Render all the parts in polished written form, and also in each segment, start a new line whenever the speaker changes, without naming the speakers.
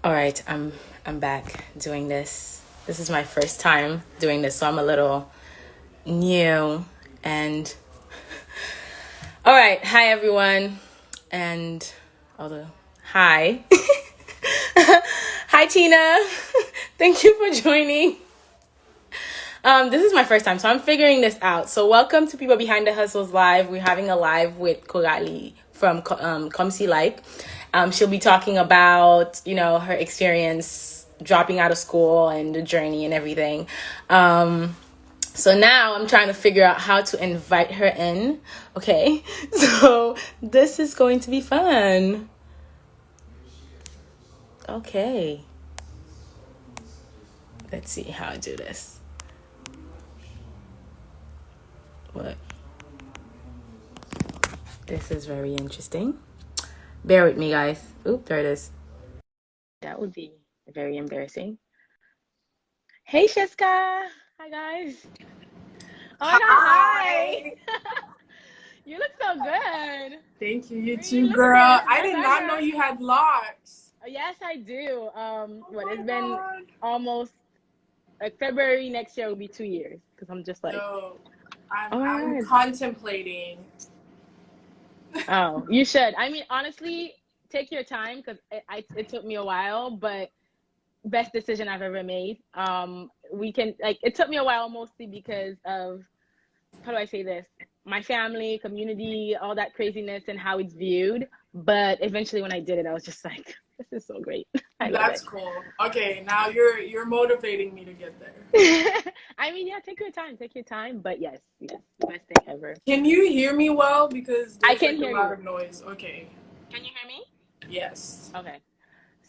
All right, I'm back doing this. This is my first time doing this, so I'm a little new. And all right, hi everyone, and although hi, hi Tina, thank you for joining. This is my first time, so I'm figuring this out. So welcome to People Behind the Hustles Live. We're having a live with Coralie from Komsi Like. She'll be talking about, her experience dropping out of school and the journey and everything. So now I'm trying to figure out how to invite her in. Okay, so this is going to be fun. Okay. Let's see how I do this. What? This is very interesting. Bear with me, guys. Oop, there it is. That would be very embarrassing. Hey, Shiska. Hi, guys. Oh my God, hi.
Hi.
You look so good.
Thank you. You
Where are you
too,
looking
girl.
at?
I
My
did not know
background.
you had locks.
Yes, I do.
Oh
It's
my
been
God.
almost like February next year will be 2 years because I'm just like,
Yo,
oh
I'm
my God.
contemplating.
Oh, you should. I mean, honestly, take your time because it took me a while, but best decision I've ever made. It took me a while mostly because of, how do I say this? My family, community, all that craziness and how it's viewed. But eventually when I did it, I was just like, this is so great. I love
That's
it.
cool. Okay, now you're motivating me to get there.
I mean, yeah, take your time. But yes, best thing ever.
Can you hear me well? Because
I
there's
can
like a
hear
lot
you.
of noise. Okay.
Can you hear me?
Yes.
Okay.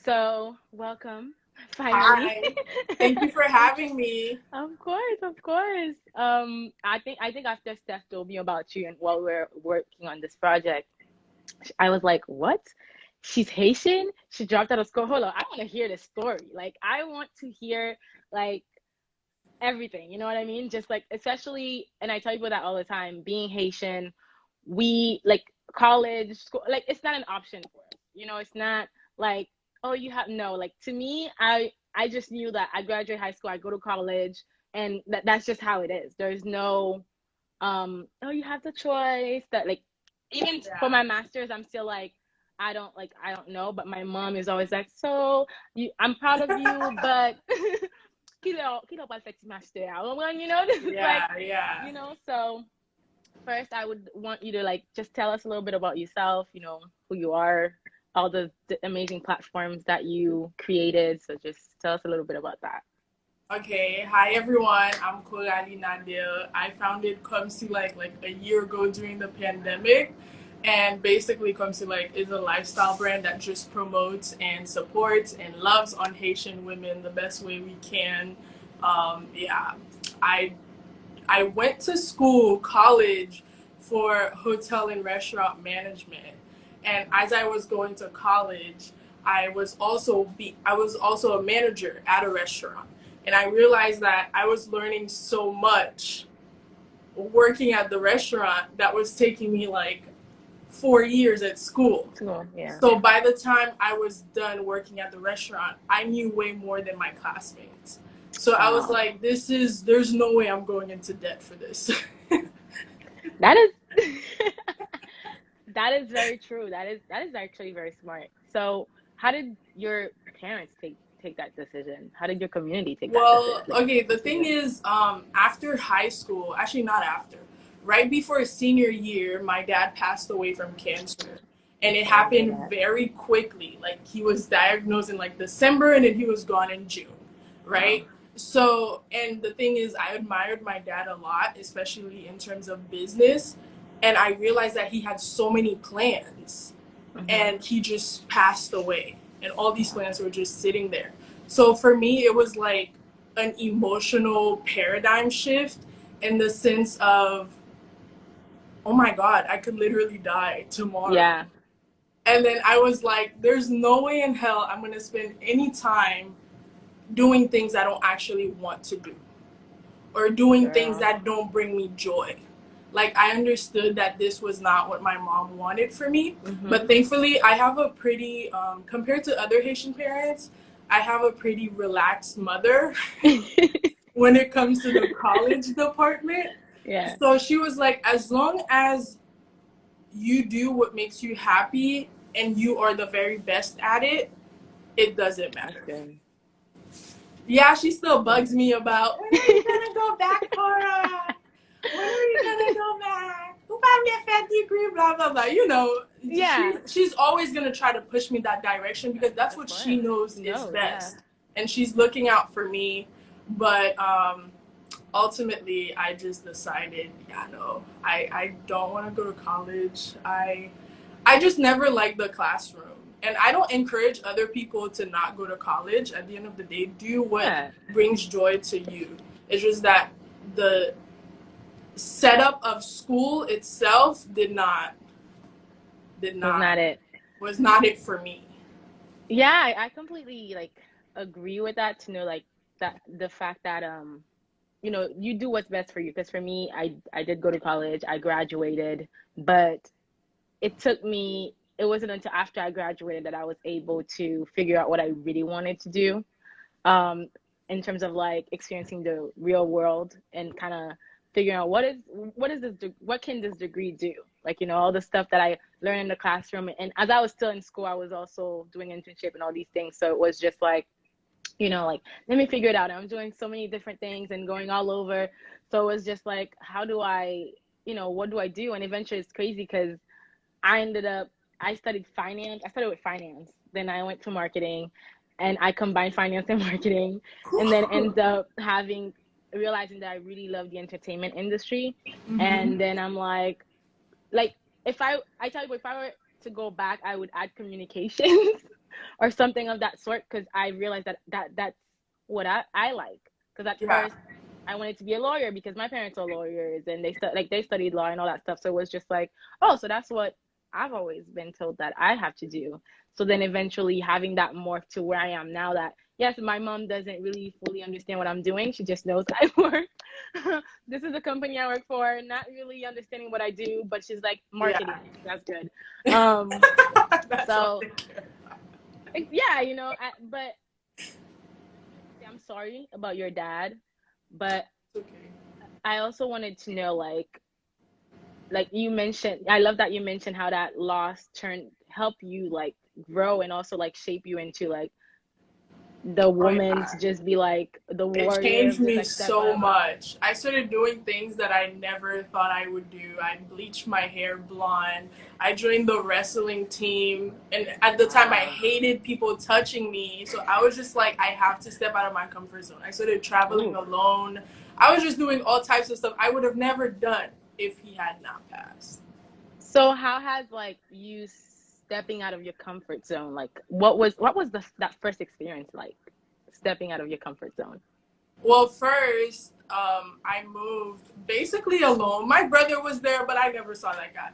So welcome, finally.
Hi. Thank you for having me.
Of course, of course. I think after Steph told me about you and while we're working on this project, I was like, what? She's Haitian? She dropped out of school. Hold on, I want to hear the story. Like, I want to hear like everything. You know what I mean? Just like, especially, and I tell people that all the time. Being Haitian, we like college, school, like it's not an option for us. It's not like, oh, you have no. Like to me, I just knew that I graduate high school, I go to college, and that's just how it is. There's no oh, you have the choice that like even for
Yeah.
my masters I'm still like I don't know, but my mom is always like, so I'm proud of you, but kilo pa sexy master. This is like,
Yeah, yeah.
so first I would want you to like just tell us a little bit about yourself, who you are, all the amazing platforms that you created. So just tell us a little bit about that.
Okay, hi everyone. I'm Coralie Nader. I founded Komsi like a year ago during the pandemic, and basically Komsi Like is a lifestyle brand that just promotes and supports and loves on Haitian women the best way we can. Yeah, I I went to school, college, for hotel and restaurant management, and as I was going to college, I was also a manager at a restaurant, and I realized that I was learning so much working at the restaurant that was taking me like 4 years at school.
Cool. Yeah.
So by the time I was done working at the restaurant, I knew way more than my classmates. So I was
Wow.
like, there's no way I'm going into debt for this.
That is that is very true. That is actually very smart. So, how did your parents take that decision? How did your community take that
Well, okay, the thing
decision?
is, after high school, actually not after, right before senior year, my dad passed away from cancer. And it
Sorry to hear
happened
that.
very quickly. Like he was diagnosed in like December and then he was gone in June,
Wow.
right? So, and the thing is, I admired my dad a lot, especially in terms of business. And I realized that he had so many plans
Hmm.
and he just passed away. And all these
Wow.
plans were just sitting there. So for me, it was like an emotional paradigm shift in the sense of, oh my God, I could literally die tomorrow.
Yeah.
And then I was like, there's no way in hell I'm going to spend any time doing things I don't actually want to do or doing things
Girl.
that don't bring me joy. Like, I understood that this was not what my mom wanted for me.
Hmm.
But thankfully, I have a pretty, compared to other Haitian parents, I have a pretty relaxed mother when it comes to the college department.
Yeah.
So she was like, as long as you do what makes you happy and you are the very best at it, it doesn't
That's
matter.
good.
Yeah, she still bugs
Good.
me about, when are you gonna go back, Cora? When are you gonna go back? Who found me a fancy degree? Blah blah blah. You know,
Yeah.
she's always gonna try to push me that direction because that's
Of
what she
course.
knows
She
is
knows, yeah.
best, and she's looking out for me. But ultimately, I just decided, yeah, no, I don't want to go to college. I just never liked the classroom. And I don't encourage other people to not go to college. At the end of the day, do what
Yeah.
brings joy to you. It's just that the setup of school itself did
Was
not
not it.
was not it for me.
Yeah, I completely like agree with that to know like that the fact that you do what's best for you. Because for me, I did go to college, I graduated, but it wasn't until after I graduated that I was able to figure out what I really wanted to do. Um, in terms of like experiencing the real world and kind of figuring out what can this degree do? Like, all the stuff that I learned in the classroom. And as I was still in school, I was also doing internship and all these things. So it was just like, like, let me figure it out. I'm doing so many different things and going all over. So it was just like, how do what do I do? And eventually it's crazy because I ended up, I studied finance. I started with finance. Then I went to marketing and I combined finance and marketing and then ended up realizing that I really love the entertainment industry.
Mm-hmm.
And then I'm like, I tell you, if I were to go back, I would add communications or something of that sort because I realized that's what I like. Because at
Yeah.
first I wanted to be a lawyer because my parents are lawyers and they studied law and all that stuff. So it was just like, oh, so that's what I've always been told that I have to do. So then eventually having that morph to where I am now that yes, my mom doesn't really fully understand what I'm doing. She just knows I work. This is a company I work for, not really understanding what I do, but she's like
Yeah.
marketing. That's good. Um,
That's all
so
they care about.
yeah, but I'm sorry about your dad, but
It's okay.
I also wanted to know like you mentioned, I love that you mentioned how that loss turned help you like grow and also like shape you into like the
Oh
woman
yeah.
to just be like the
It
warrior
changed
of just
me
like step
so
up.
much. I started doing things that I never thought I would do. I bleached my hair blonde. I joined the wrestling team. And at the time, I
Wow.
hated people touching me. So I was just like, I have to step out of my comfort zone. I started traveling
Ooh.
alone. I was just doing all types of stuff I would have never done if he had not passed.
So how has like you stepping out of your comfort zone, like what was that first experience like stepping out of your comfort zone?
Well, first, I moved basically alone. My brother was there, but I never saw that guy.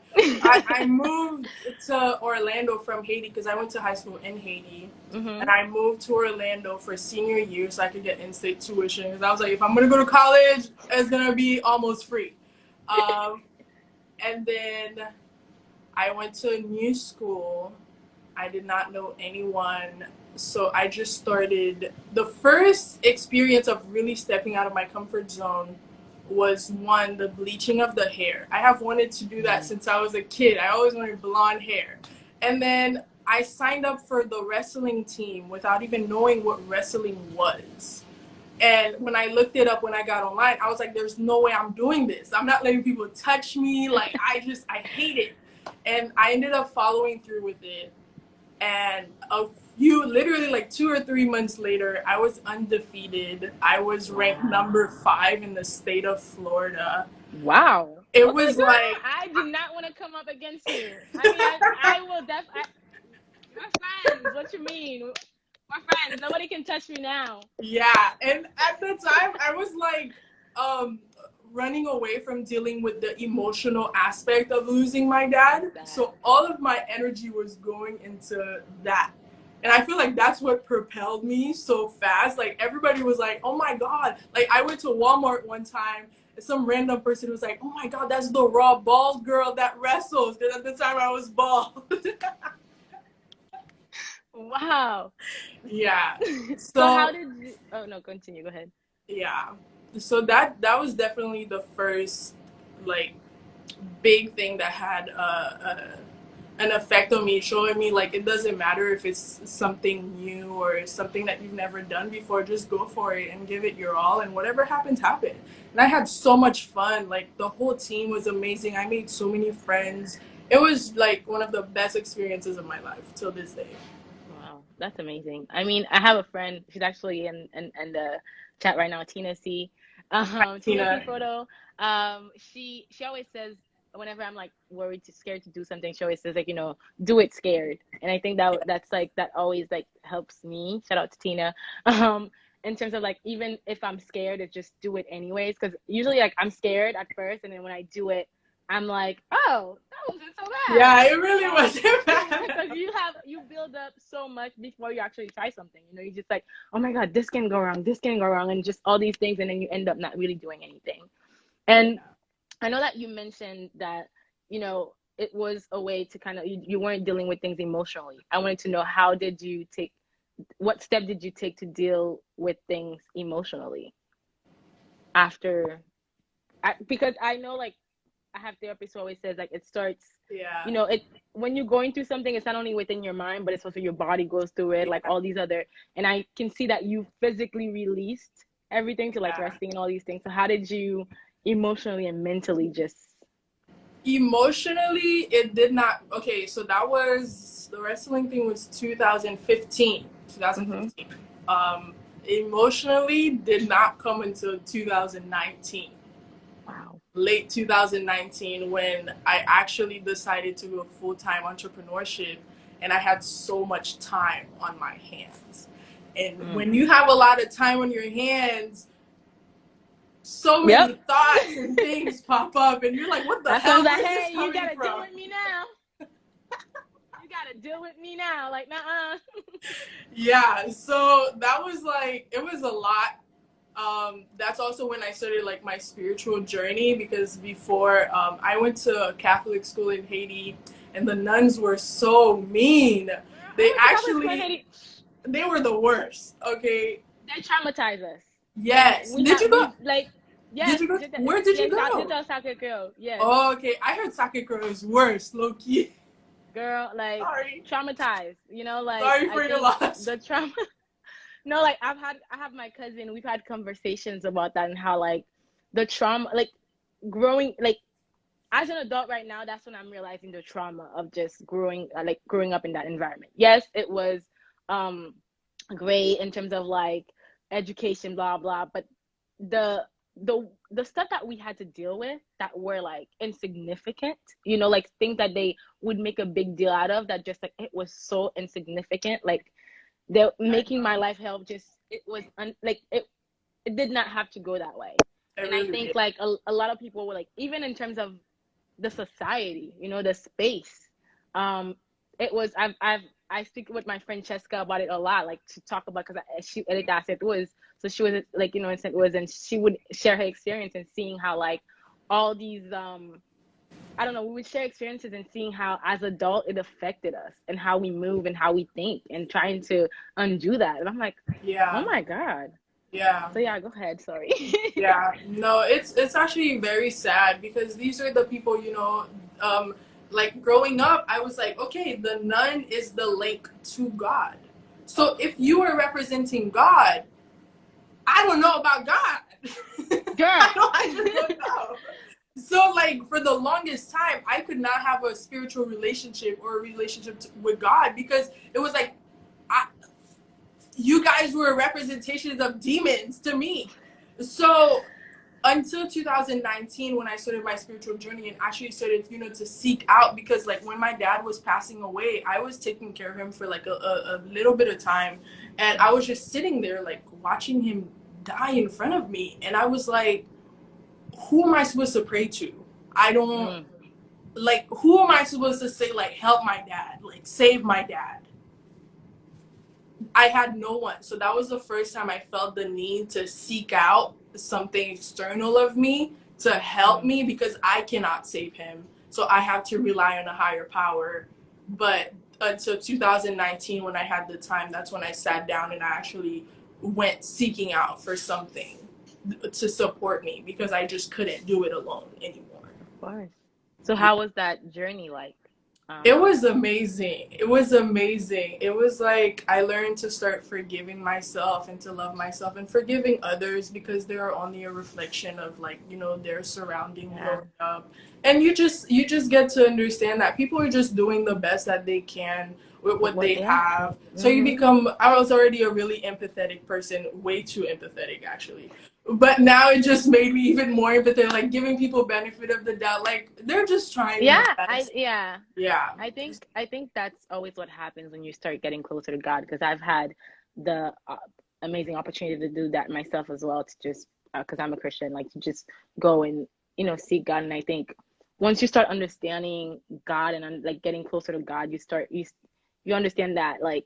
I moved to Orlando from Haiti because I went to high school in Haiti. And
Mhm.
I moved to Orlando for senior year so I could get in-state tuition. Because I was like, if I'm going to go to college, it's going to be almost free. Um, and then I went to a new school. I did not know anyone. So I just started. The first experience of really stepping out of my comfort zone was one, the bleaching of the hair. I have wanted to do that
Mm.
since I was a kid. I always wanted blonde hair. And then I signed up for the wrestling team without even knowing what wrestling was. And when I looked it up when I got online, I was like, there's no way I'm doing this. I'm not letting people touch me. Like, I hate it. And I ended up following through with it. And literally like 2 or 3 months later, I was undefeated. I was ranked number
Wow.
5 in the state of Florida.
Wow.
It
Okay,
was
girl,
like,
I did not want to come up against you. I mean, I will we're friends. What you mean? We're friends. Nobody can touch me now.
yeah. And at the time, I was like, um, running away from dealing with the emotional aspect of losing my
That's
dad.
sad.
So all of my energy was going into that. And I feel like that's what propelled me so fast. Like everybody was like, "Oh my god!" Like I went to Walmart one time, and some random person was like, "Oh my god, that's the raw bald girl that wrestles." Because at the time I was bald.
Wow.
Yeah.
So how
So
did you? Oh no, continue. Go ahead.
yeah. So that was definitely the first like big thing that had an effect on me, showing me like it doesn't matter if it's something new or something that you've never done before, just go for it and give it your all, and whatever happens happen. And I had so much fun. Like the whole team was amazing. I made so many friends. It was like one of the best experiences of my life till this day.
Wow, that's amazing. I mean, I have a friend. She's actually in the chat right now. Tina C. Tina C.
Tina.
Photo. She always says whenever I'm like worried to scared to do something, she always says like do it scared. And I think that's like that always like helps me. Shout out to Tina. Um, in terms of like even if I'm scared, to just do it anyways. Because usually like I'm scared at first, and then when I do it, I'm like, oh, that wasn't so bad.
Yeah, it really
Um,
wasn't
because
bad.
you build up so much before you actually try something. You just like, oh my god, this can go wrong, this can go wrong, and just all these things, and then you end up not really doing anything. And
Yeah.
I know that you mentioned that it was a way to kind of you weren't dealing with things emotionally. I wanted to know how did you take what step did you take to deal with things emotionally after because I know like I have therapists who always says like it starts,
Yeah.
it when you're going through something, it's not only within your mind, but it's also your body goes through it, like
Yeah.
all these other, and I can see that you physically released everything to like
Yeah.
resting and all these things. So how did you emotionally and mentally just
Emotionally, it did not. Okay, so that was the wrestling thing was 2015.
mm-hmm.
2015. Emotionally did not come until 2019.
Wow.
Late 2019 when I actually decided to go full-time entrepreneurship, and I had so much time on my hands. And
Mm.
when you have a lot of time on your hands, so
Yep.
many thoughts and things pop up, and you're like, what the
That's when it's
hell?
like,
Where's this
hey, you
coming
gotta deal
from?
with me now. You gotta deal with me now. Like, nah.
Yeah, so that was like, it was a lot. That's also when I started like my spiritual journey, because before I went to a Catholic school in Haiti, and the nuns were so mean.
Girl, I
They
went to Catholic school in
actually,
Haiti.
they were the worst. Okay.
They traumatize us, and
Yes.
we have we like
Did
yes,
you go?
just
Where did
yes,
you go?
just Sake Girl, yes,
Oh, okay. I heard Sakura is worse, low key.
girl, like
Sorry.
traumatized. Like
Sorry
I
for your
think
loss.
the trauma. No, like I have my cousin. We've had conversations about that and how like the trauma, like growing, like as an adult right now, that's when I'm realizing the trauma of just growing up in that environment. Yes, it was um great in terms of like education, blah blah, but the the stuff that we had to deal with that were like insignificant, like things that they would make a big deal out of that just like it was so insignificant, like they're
I
making my
know.
life hell just it was like it did not have to go that way.
It
And I
really
think
did.
like a lot of people were like even in terms of the society, the space. Um, it was I speak with my friend Cheska about it a lot, like to talk about because she ela said was so she was like in St. Louis and she would share her experience and seeing how like all these I don't know, we would share experiences and seeing how as adult it affected us and how we move and how we think and trying to undo that. And I'm like, oh
Yeah.
my God.
Yeah.
So yeah, go ahead. Sorry.
Yeah, no, it's actually very sad, because these are the people, like growing up, I was like, okay, the nun is the link to God. So if you are representing God, I don't know about God.
Girl.
I just don't know. So like for the longest time, I could not have a spiritual relationship or a relationship with God, because it was like, I, you guys were representations of demons to me. So until 2019, when I started my spiritual journey and actually started, to seek out, because like when my dad was passing away, I was taking care of him for like a little bit of time, and I was just sitting there like watching him die in front of me, and I was like, who am I supposed to pray to? I don't,
Mm,
like, who am I supposed to say like help my dad, like save my dad? I had no one. So that was the first time I felt the need to seek out something external of me to help
mm,
me, because I cannot save him. So I have to rely on a higher power. But until 2019 when I had the time. That's when I sat down and I actually went seeking out for something to support me because I just couldn't do it alone anymore.
Of course. So
Yeah.
how was that journey like?
It
Um,
was amazing. It was amazing. It was like I learned to start forgiving myself and to love myself and forgiving others because they are only a reflection of like, their surrounding
yeah.
growing up. And you just get to understand that people are just doing the best that they can with what
What?
they
Yeah.
have. So you
Mm-hmm.
become I was already a really empathetic person, way too empathetic actually. But now it just made me even more empathetic, like giving people benefit of the doubt. Like they're just trying
Yeah.
their best.
Yeah.
Yeah.
I think that's always what happens when you start getting closer to God, because I've had the amazing opportunity to do that myself as well, to just because I'm a Christian, like to just go and seek God. And I think once you start understanding God and like getting closer to God, you understand that like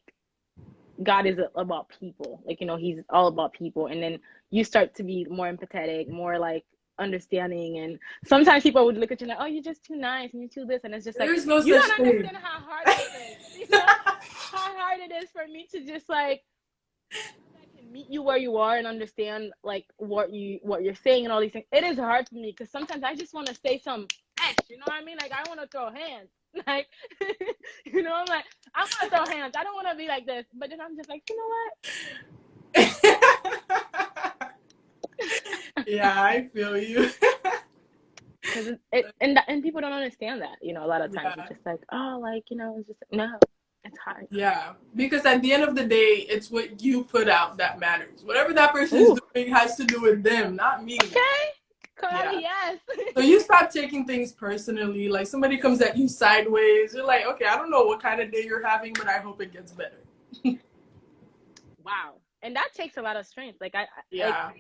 God is about people. Like, he's all about people. And then you start to be more empathetic, more like understanding. And sometimes people would look at you like, oh, you're just too nice and you're too this. And it's just like,
There's no
you
such
don't
thing.
understand how hard this is. How hard it is for me to just like, I can meet you where you are and understand like what you're saying and all these things. It is hard for me because sometimes I just want to say some X, you know what I mean? Like I want to throw hands. Like, I'm like, I want to throw hands. I don't want to be like this. But then I'm just like, you know what?
Yeah, I feel you.
Because and people don't understand that. A lot of times it's
Yeah,
just like, oh, like it's just no, it's hard.
yeah. Because at the end of the day, it's what you put out that matters. Whatever that person is
Ooh,
doing has to do with them, not me.
okay,
Yeah.
Coralie, yes.
So you stop taking things personally. Like somebody comes at you sideways, you're like, okay, I don't know what kind of day you're having, but I hope it gets better.
Wow, and that takes a lot of strength. Like like,
Yeah.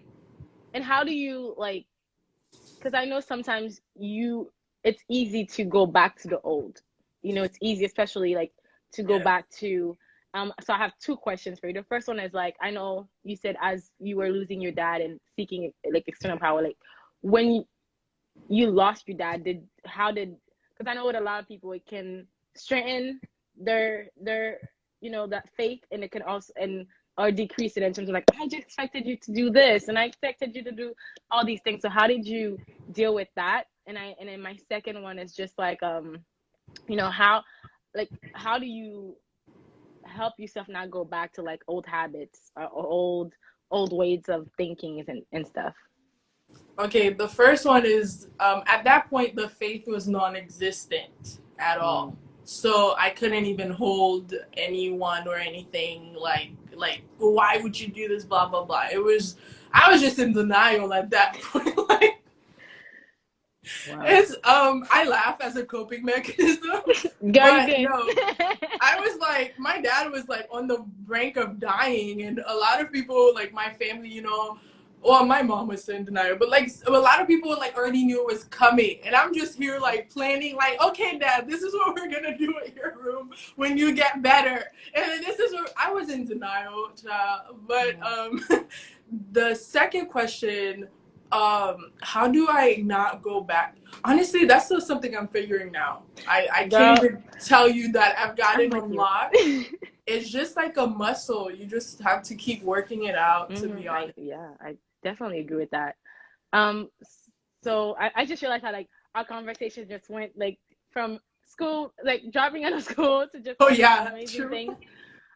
and how do you like? Because I know sometimes it's easy to go back to the old. It's easy, especially like to go
Yeah.
back to. So I have two questions for you. The first one is like, I know you said as you were losing your dad and seeking like external power, like when you lost your dad, because I know with a lot of people it can strengthen their that faith, and it can also and or decrease it in terms of like, I just expected you to do this and I expected you to do all these things. So how did you deal with that? And then my second one is just like how, like, how do you help yourself not go back to like old habits or old ways of thinking and stuff.
Okay, the first one is at that point the faith was non-existent at
Mm.
all. So I couldn't even hold anyone or anything like why would you do this blah blah blah. I was just in denial at that point. Like
Wow.
it's I laugh as a coping mechanism,
Girl, you
but
good.
no, I was like, my dad was like on the brink of dying, and a lot of people, like my family, well, my mom was in denial, but like a lot of people like already knew it was coming, and I'm just here like planning, like, okay, Dad, this is what we're gonna do in your room when you get better, and then this is what I was in denial, child. But
Yeah.
the second question, how do I not go back? Honestly, that's still something I'm figuring now. I can't
Girl,
even tell you that I've got
I'm
it
with you.
unlocked. It's just like a muscle. You just have to keep working it out, to be
I
honest.
yeah, I definitely agree with that. Um, so I just realized how like our conversation just went like from school, like dropping out of school to just
Oh,
all these
yeah,
amazing
true.
things.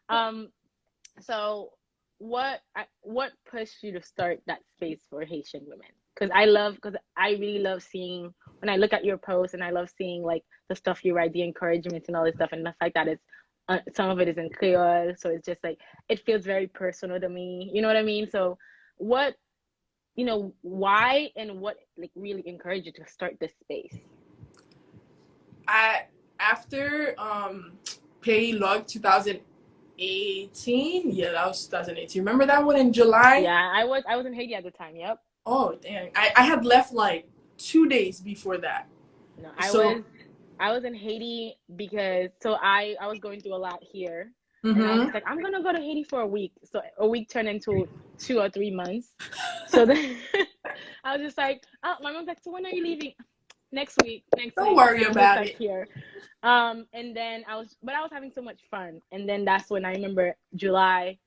Um, so what pushed you to start that space for Haitian women? Because I really love seeing when I look at your posts, and I love seeing like the stuff you write, the encouragement and all this stuff, and the fact that it's some of it is in Creole, so it's just like it feels very personal to me. You know what I mean? So what why and what like really encouraged you to start this space?
I After Pay Log 2018, yeah, that was 2018. Remember that one in July?
Yeah, I was in Haiti at the time. Yep.
Oh, dang. I had left like 2 days before that.
No,
So,
I was in Haiti because so I was going through a lot here, and I was
mm-hmm.
just like, I'm gonna go to Haiti for a week. So a week turned into 2 or 3 months. So then I was just like, oh, my mom's like, so when are you leaving? next week, next
Don't
week.
worry
I'm just
about
like
it.
here. And then I was having so much fun. And then that's when I remember July,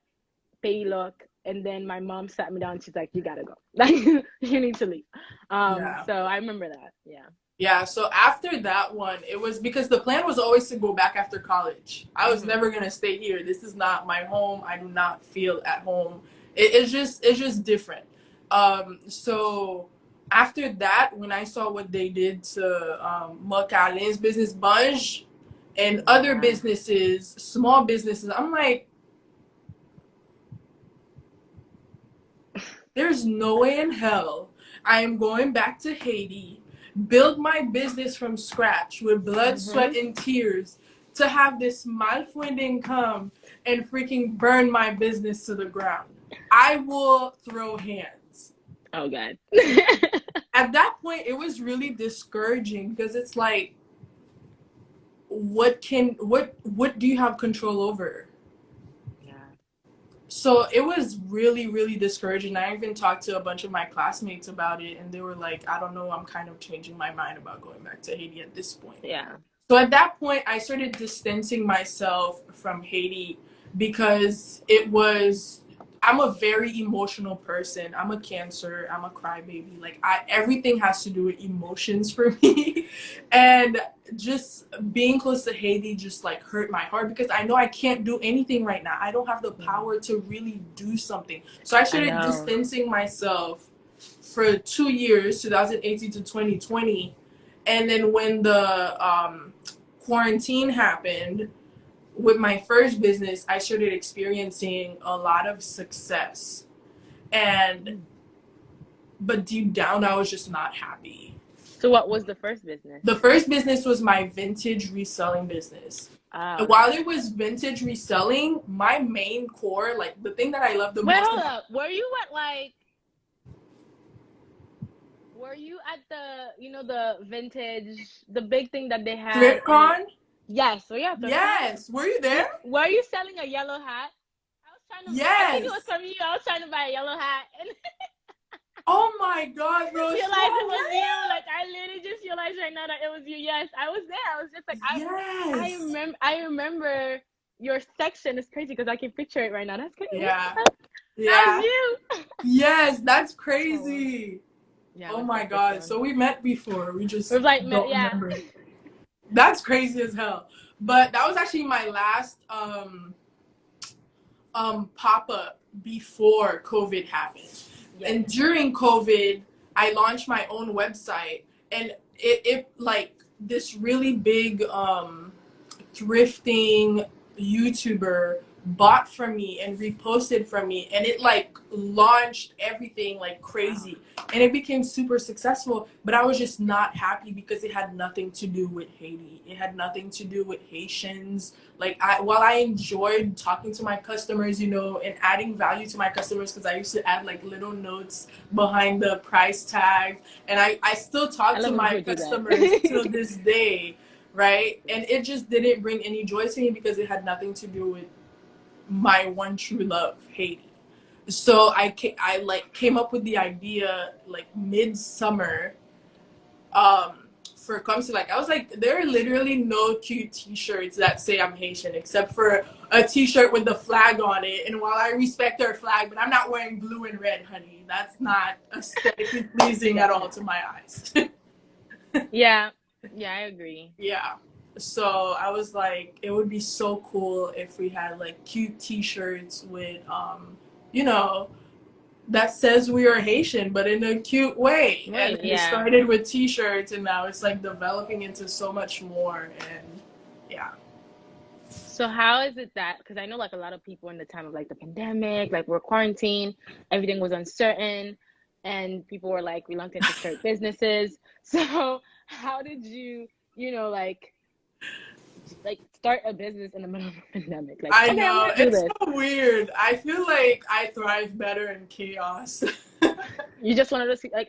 pay look, and then my mom sat me down. She's like, "You gotta go. Like, you need to leave."
Yeah.
So I remember that. Yeah.
Yeah, so after that one, it was because the plan was always to go back after college. I was
Mhm.
never gonna stay here. This is not my home. I do not feel at home. It's just different. So after that, when I saw what they did to Alain's business Bunge and other
Yeah.
businesses, small businesses, I'm like, there's no way in hell I am going back to Haiti, build my business from scratch with blood, sweat,
Mhm.
and tears to have this malfunding come and freaking burn my business to the ground. I will throw hands.
Oh God.
At that point, it was really discouraging because it's like, what do you have control over?
Yeah.
So it was really, really discouraging. I even talked to a bunch of my classmates about it, and they were like, I don't know, I'm kind of changing my mind about going back to Haiti at this point.
Yeah.
So at that point, I started distancing myself from Haiti because I'm a very emotional person. I'm a Cancer. I'm a crybaby. Like, everything has to do with emotions for me. And just being close to Haiti just like hurt my heart because I know I can't do anything right now. I don't have the
Yeah.
power to really do something. So I
I
started
know.
distancing myself for 2 years, 2018 to 2020. And then when the quarantine happened with my first business, I started experiencing a lot of success. And
Mm.
but deep down I was just not happy.
So what was the first business?
The first business was my vintage reselling business.
Oh,
And while
okay.
it was vintage reselling, my main core, like the thing that I love the
Wait,
most
hold
about
up. Were you at the vintage, the big thing that they had in?
ThriftCon,
Yes. Were you at ThriftCon?
yes. Were you there?
Were you selling a yellow hat? I think it was
Yes.
from you. I was trying to buy a yellow hat and
Oh my god, Rose, you
realized it
are
was you.
there.
Like I literally just realized right now that it was you. Yes, I was there. I was just like
Yes.
I remember your section. It's crazy because I can picture it right now. That's crazy.
Yeah.
That was
Yeah.
you.
Yes, that's
Oh well.
crazy.
Yeah, it
Oh
was
my
so freaking
god.
fun.
So we met before. We
It
just
was like
don't
yeah.
remember. That's crazy as hell. But that was actually my last pop-up before COVID happened.
Yes.
And during COVID, I launched my own website, and it like this really big thrifting YouTuber bought from me and reposted from me, and it like launched everything like
Wow.
crazy, and it became super successful. But I was just not happy because it had nothing to do with Haiti. It had nothing to do with Haitians. Like, while I enjoyed talking to my customers, and adding value to my customers, because I used to add like little notes behind the price tag, and I still
I
talk to
love when
my
people do that.
customers till this day, right? And it just didn't bring any joy to me because it had nothing to do with my one true love, Haiti. So I like came up with the idea like midsummer, for Komsi Like. I was like, there are literally no cute T-shirts that say I'm Haitian except for a T-shirt with the flag on it. And while I respect our flag, but I'm not wearing blue and red, honey. That's not aesthetically pleasing at all to my eyes.
Yeah. Yeah, I agree.
Yeah. So I was like, it would be so cool if we had like cute T-shirts with, you know, that says we are Haitian, but in a cute way. And
Wait,
then it
yeah.
started with T-shirts, and now it's like developing into so much more. And yeah,
So how is it that, because I know like a lot of people in the time of like the pandemic, like we're quarantined, everything was uncertain, and people were like reluctant to start businesses. So how did you, like start a business in the middle of a pandemic? Like,
I
okay, I'm
know
gonna do
it's
this.
so weird. I feel like I thrive better in chaos.
You just wanted to see like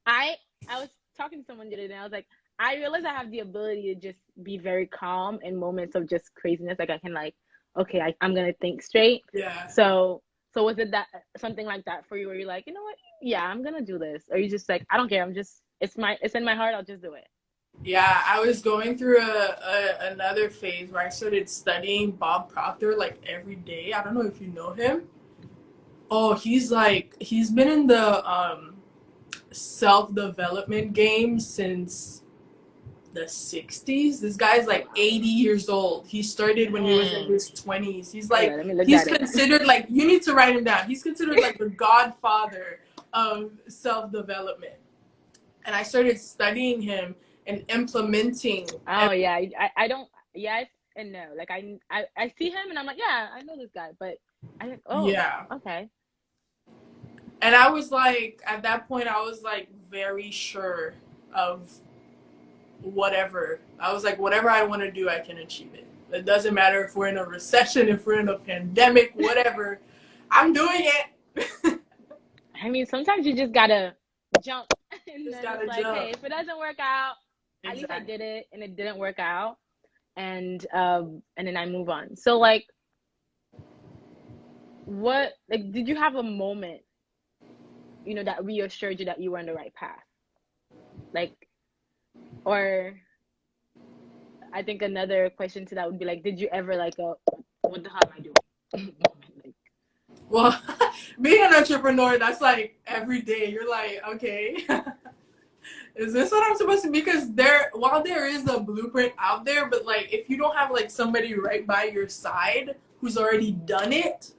I I was talking to someone the other day and I was like, I realize I have the ability to just be very calm in moments of just craziness. Like I can like, okay, I'm gonna think straight.
Yeah.
So was it that something like that for you where you're like, you know what? Yeah, I'm gonna do this. Or you just like, I don't care, it's in my heart, I'll just do it.
Yeah, I was going through another phase where I started studying Bob Proctor like every day. I don't know if you know him. Oh, he's been in the self-development game since the 60s. This guy's like 80 years old. He started when he was in
Dang.
his 20s.
Hold on, let me look
He's
that up.
considered like, you need to write him down. He's considered like the godfather of self-development. And I started studying him and implementing
Oh
every,
yeah, I don't. Yes and no. Like I see him and I'm like, yeah, I know this guy, but I think, oh,
yeah.
okay.
And I was like, at that point, I was like very sure of whatever. I was like, whatever I want to do, I can achieve it. It doesn't matter if we're in a recession, if we're in a pandemic, whatever. I'm doing it.
I mean, sometimes you just gotta jump, and
Just
then it's
gotta
like,
jump.
hey, if it doesn't work out, at least I
Exactly.
did it, and it didn't work out, and then I move on. So like, what like did you have a moment, that reassured you that you were on the right path? Like, or I think another question to that would be like, did you ever like a what the hell am I doing? Like,
Well, being an entrepreneur, that's like every day. You're like, okay, is this what I'm supposed to? Because while there is a blueprint out there, but like if you don't have like somebody right by your side who's already done it,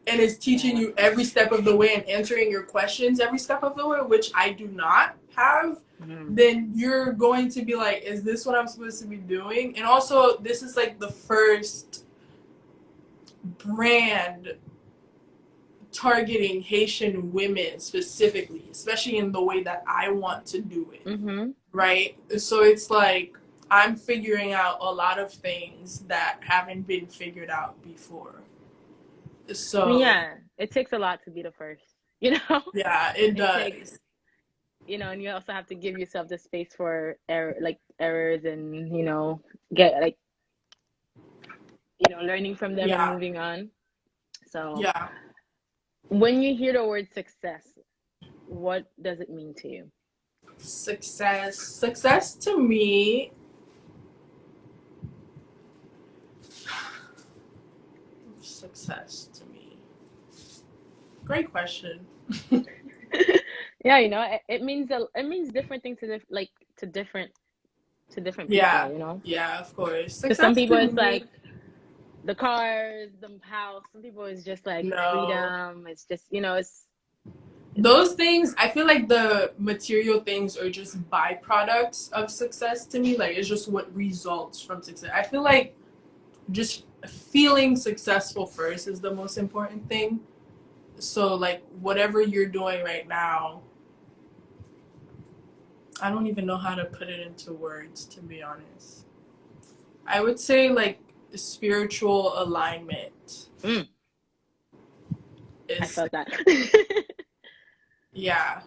and is teaching
yeah.
you every step of the way and answering your questions every step of the way, which I do not have,
Mm.
then you're going to be like, is this what I'm supposed to be doing? And also, this is like the first brand targeting Haitian women specifically, especially in the way that I want to do it,
Mm-hmm.
right? So it's like I'm figuring out a lot of things that haven't been figured out before.
I mean,
So,
yeah, it takes a lot to be the first, you know?
yeah, it
It takes,
does.
and you also have to give yourself the space for errors and, get like, learning from them and
Yeah,
moving on. So,
yeah.
when you hear the word success, what does it mean to you?
Success to me, success to me. Great question.
Yeah, it means different things to different
Yeah,
people.
yeah, of course.
To some
Success
people,
to
it's
me,
like the cars, the house. Some people, it's just like
no.
freedom. It's just, it's
Those things, I feel like the material things are just byproducts of success to me. Like, it's just what results from success. I feel like just feeling successful first is the most important thing. So, like, whatever you're doing right now, I don't even know how to put it into words, to be honest. I would say like spiritual alignment
mm, I
is,
felt that.
yeah,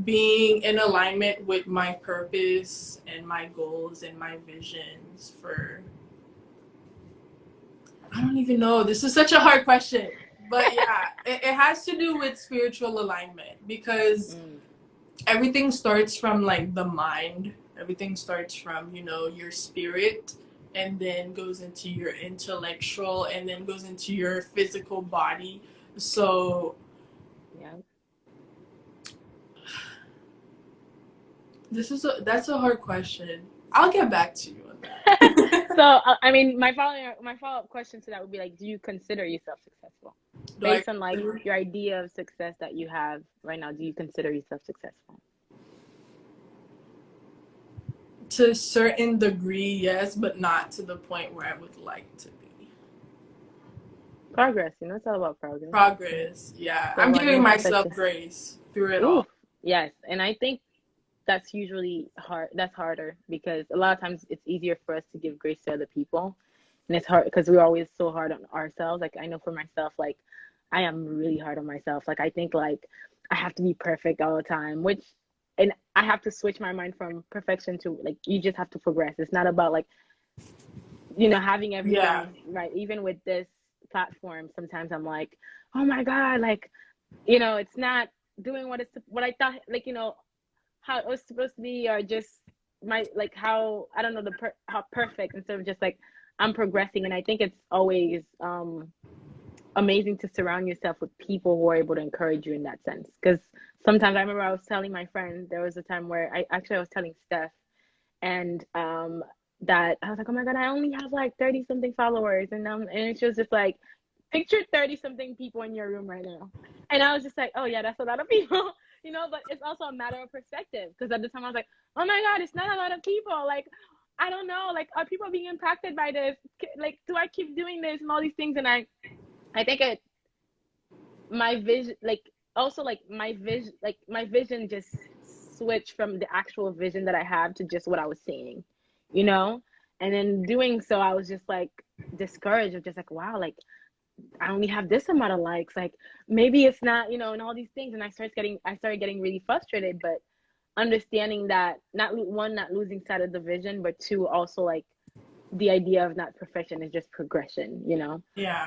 being in alignment with my purpose and my goals and my visions for, I don't even know. This is such a hard question. But yeah, it has to do with spiritual alignment because
Mm,
everything starts from like the mind. Everything starts from, your spirit and then goes into your intellectual and then goes into your physical body. So
yeah.
that's a hard question. I'll get back to you on that.
So, I mean, my follow-up question to that would be like, do you consider yourself successful?
Do I
Based on like your idea of success that you have right now, do you consider yourself successful?
to a certain degree, yes, but not to the point where I would like to be.
Progress, it's all about progress.
Progress, yeah.
It's all
I'm
about
giving myself
imperfection.
grace through it
Oof,
all.
yes. And I think that's usually hard. That's harder because a lot of times it's easier for us to give grace to other people. And it's hard because we're always so hard on ourselves. Like, I know for myself, like, I am really hard on myself. Like, I think like I have to be perfect all the time, and I have to switch my mind from perfection to like, you just have to progress. It's not about like, having
Yeah,
everything right. Even with this platform, sometimes I'm like, oh my God, like, it's not doing what I thought, like, how it was supposed to be, or just my like how I don't know how perfect, instead of just like I'm progressing. And I think it's always amazing to surround yourself with people who are able to encourage you in that sense. Because sometimes I remember I was telling my friend, there was a time where I was telling Steph, and that I was like, oh my God, I only have like 30 something followers. And she was just like, picture 30 something people in your room right now. And I was just like, oh yeah, that's a lot of people, but it's also a matter of perspective. Because at the time I was like, oh my God, it's not a lot of people. Like, I don't know, like, are people being impacted by this? Like, do I keep doing this and all these things? And I think my vision, like, also like my vision just switched from the actual vision that I have to just what I was seeing, you know? And in doing so, I was just like discouraged of just like, wow, like I only have this amount of likes. Like maybe it's not, and all these things. And I started getting really frustrated, but understanding that not losing sight of the vision, but two, also like the idea of not perfection is just progression.
Yeah.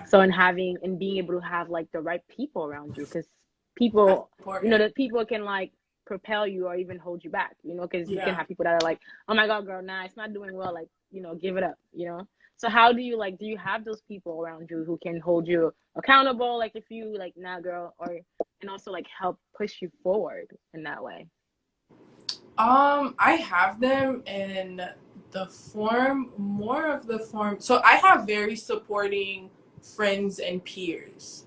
So and being able to have like the right people around you, because
That's
people,
important.
that people can like propel you or even hold you back, because you can
Yeah.
have people that are like, oh my God, girl, nah, it's not doing well. Like, give it up, So how do you do you have those people around you who can hold you accountable? Like if you like, nah, girl, and also like help push you forward in that way?
I have them in more of the form. So I have very supporting friends and peers,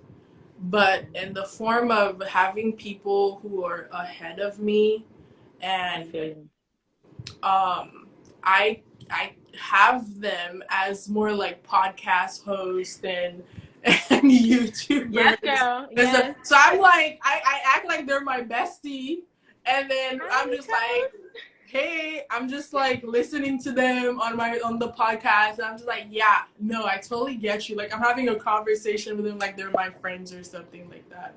but in the form of having people who are ahead of me,
I
and
feel you.
I have them as more like podcast hosts and
Yes,
YouTubers.
girl.
And so,
Yes.
so I'm like, I act like they're my bestie, and then I'm
Hi,
just like,
co.
hey, I'm just like listening to them on the podcast, and I'm just like, yeah, no, I totally get you. Like I'm having a conversation with them like they're my friends or something like that.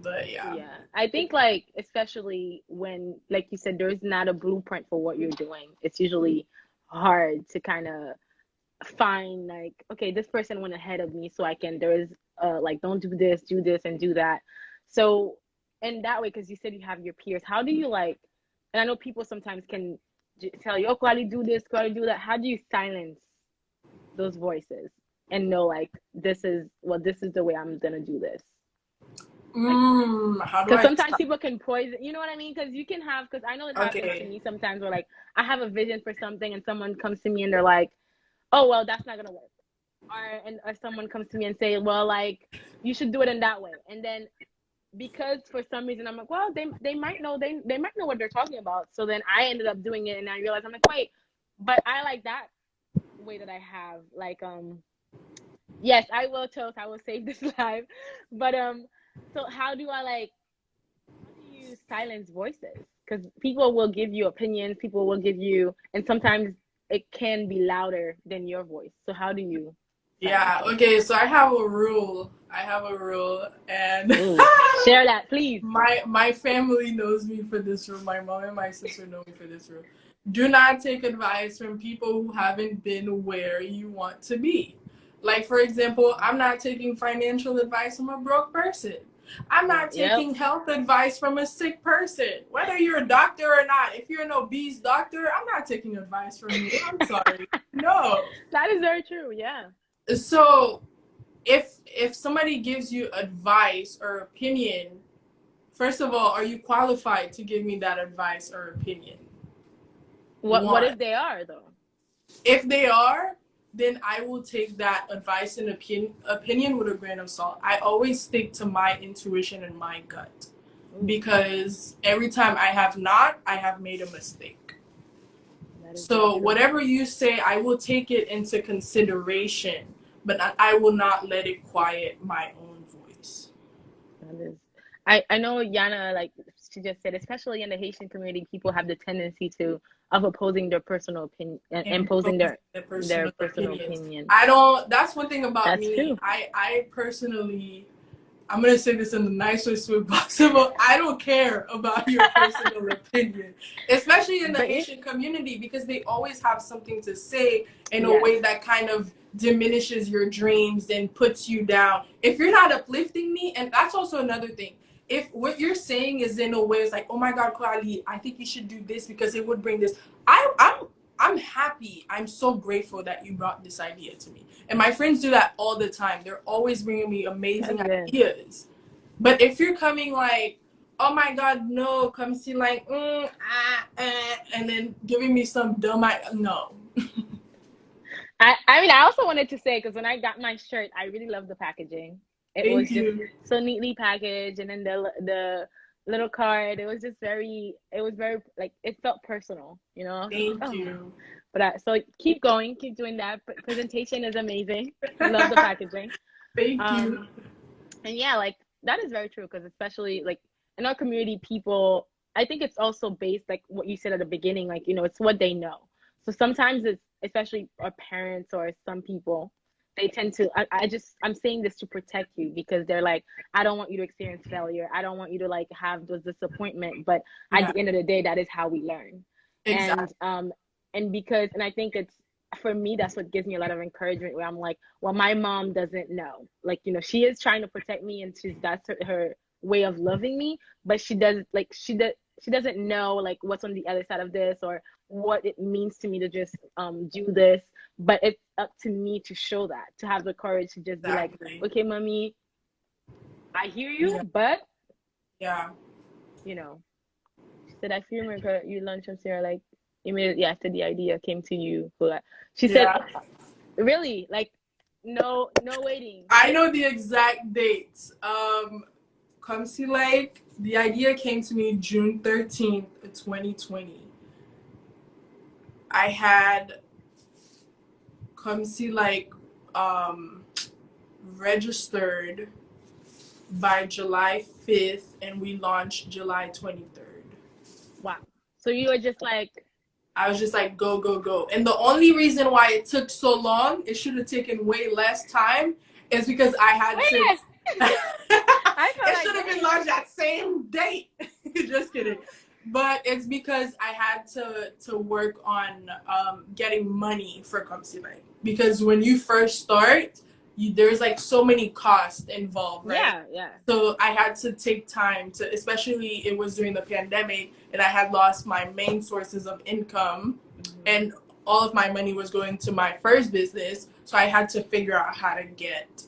But yeah.
Yeah, I think like especially when, like you said, there's not a blueprint for what you're doing. It's usually hard to kind of find like, okay, this person went ahead of me, so I can. There is like, don't do this, and do that. So in that way, because you said you have your peers, how do you like? And I know people sometimes can tell you, oh, Kwali, do this, Kwali, do that. How do you silence those voices and know like this is the way I'm gonna do this? Like,
How do
because
I
sometimes
stop?
people can poison, you know what I mean? Because you can have, because I know it happens to
Okay.
me sometimes where like I have a vision for something and someone comes to me and they're like, oh, well, that's not gonna work. Or someone comes to me and say, well, like you should do it in that way. And then because for some reason I'm like, well, they might know, they might know what they're talking about. So then I ended up doing it and I realized I'm like, wait, but I like that way that I have. Like, yes, I will toast, I will save this life. But so how do you silence voices? Because people will give you opinions, people will give you, and sometimes it can be louder than your voice. So how do you silence
Yeah,
it?
okay, so I have a rule. And
Ooh, share that, please.
my family knows me for this rule. My mom and my sister know me for this rule. Do not take advice from people who haven't been where you want to be. Like for example, I'm not taking financial advice from a broke person. I'm
Yeah,
not
yep.
taking health advice from a sick person. Whether you're a doctor or not, if you're an obese doctor, I'm not taking advice from you. I'm sorry. No.
That is very true. Yeah.
So if somebody gives you advice or opinion, first of all, are you qualified to give me that advice or opinion?
What
One.
if they are though?
If they are, then I will take that advice and opinion with a grain of salt. I always stick to my intuition and my gut,
Ooh,
because every time I have not, I have made a mistake.
that is very
So
true.
whatever you say, I will take it into consideration, but I will not let it quiet my own voice.
That is. I know Yana, like she just said, especially in the Haitian community, people have the tendency to of opposing their personal opinion, imposing
Impose their
their
personal
personal
opinions.
opinion.
I don't. That's one thing about
That's
me.
true.
I personally, I'm gonna say this in the nicest way possible. I don't care about your personal opinion, especially in the
But
Haitian community, because they always have something to say in a
yes,
way that kind of diminishes your dreams and puts you down. If you're not uplifting me, and that's also another thing. if what you're saying is in a way it's like, oh my God, Coralie, I think you should do this because it would bring this. I'm happy. I'm so grateful that you brought this idea to me. And my friends do that all the time. They're always bringing me amazing ideas. But if you're coming like, oh my God, no, come see like, and then giving me some dumb, no.
I mean, I also wanted to say, because when I got my shirt, I really loved the packaging. It was just so neatly packaged, and then the little card. It was just very. It was very like it felt personal, you know.
Thank you.
But so keep going, keep doing that. Presentation is amazing. I love the packaging.
Thank you.
And yeah, like that is very true because especially like in our community, people. I think it's also based like what you said at the beginning, like you know, it's what they know. So sometimes it's especially our parents or some people, they tend to I'm saying this to protect you because they're like, I don't want you to experience failure. I don't want you to like have those disappointment. But at the end of the day, that is how we learn. Exactly. And I think it's for me, that's what gives me a lot of encouragement where I'm like, well, my mom doesn't know. Like, you know, she is trying to protect me and that's her way of loving me, but she doesn't know like what's on the other side of this or what it means to me to just do this. But it's up to me to show that, to have the courage to just be like, okay, mommy, I hear you, but you know, she said, I feel like you lunch and Sarah like immediately after the idea came to you. She said, really, like no waiting.
I know the exact dates. Komsi Like, the idea came to me June 13th, 2020. I had Komsi Like registered by July 5th and we launched July 23rd.
Wow. So you were just like,
I was just like, go, go, go. And the only reason why it took so long, it should have taken way less time, is because I had to. It should have been launched that same date. Just kidding. But it's because I had to work on getting money for Komsi Like. Because when you first start, there's like so many costs involved, right?
Yeah.
So I had to take time to, especially it was during the pandemic and I had lost my main sources of income and all of my money was going to my first business. So I had to figure out how to get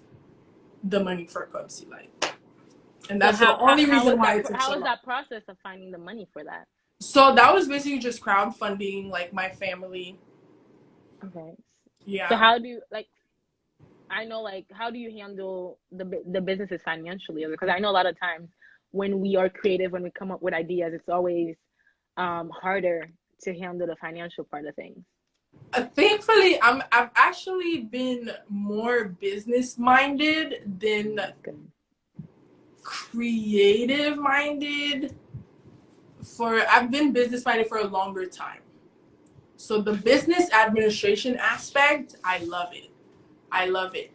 the money for Komsi Like. And that's the only reason why it took so long.
How was that process of finding the money for that?
So that was basically just crowdfunding, like my family.
Okay.
Yeah.
So how do you like? I know, like, how do you handle the businesses financially? Because I know a lot of times when we are creative, when we come up with ideas, it's always harder to handle the financial part of things.
Thankfully, I've actually been more business minded than creative minded. I've been business minded for a longer time. So the business administration aspect, I love it.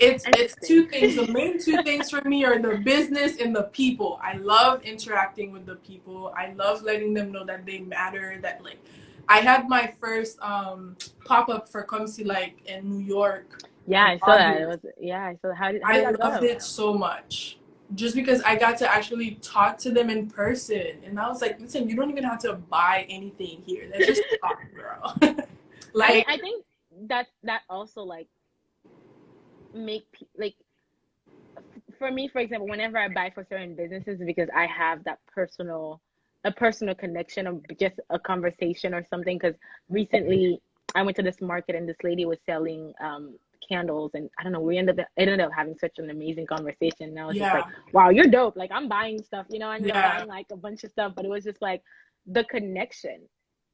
It's two things. The main two things for me are the business and the people. I love interacting with the people. I love letting them know that they matter. That like, I had my first pop-up for Komsi Like in New York.
Yeah, I saw that. I saw that. How did that go?
I loved it so much. Just because I got to actually talk to them in person. And I was like, listen, you don't even have to buy anything here. Let's just talk, girl. Like,
I think that also like for me, for example, whenever I buy for certain businesses, because I have that a personal connection of just a conversation or something. Because recently I went to this market and this lady was selling candles, and I don't know, it ended up having such an amazing conversation. And I was just like, wow, you're dope. Like, I'm buying stuff, you know, I ended up buying like a bunch of stuff, but it was just like the connection,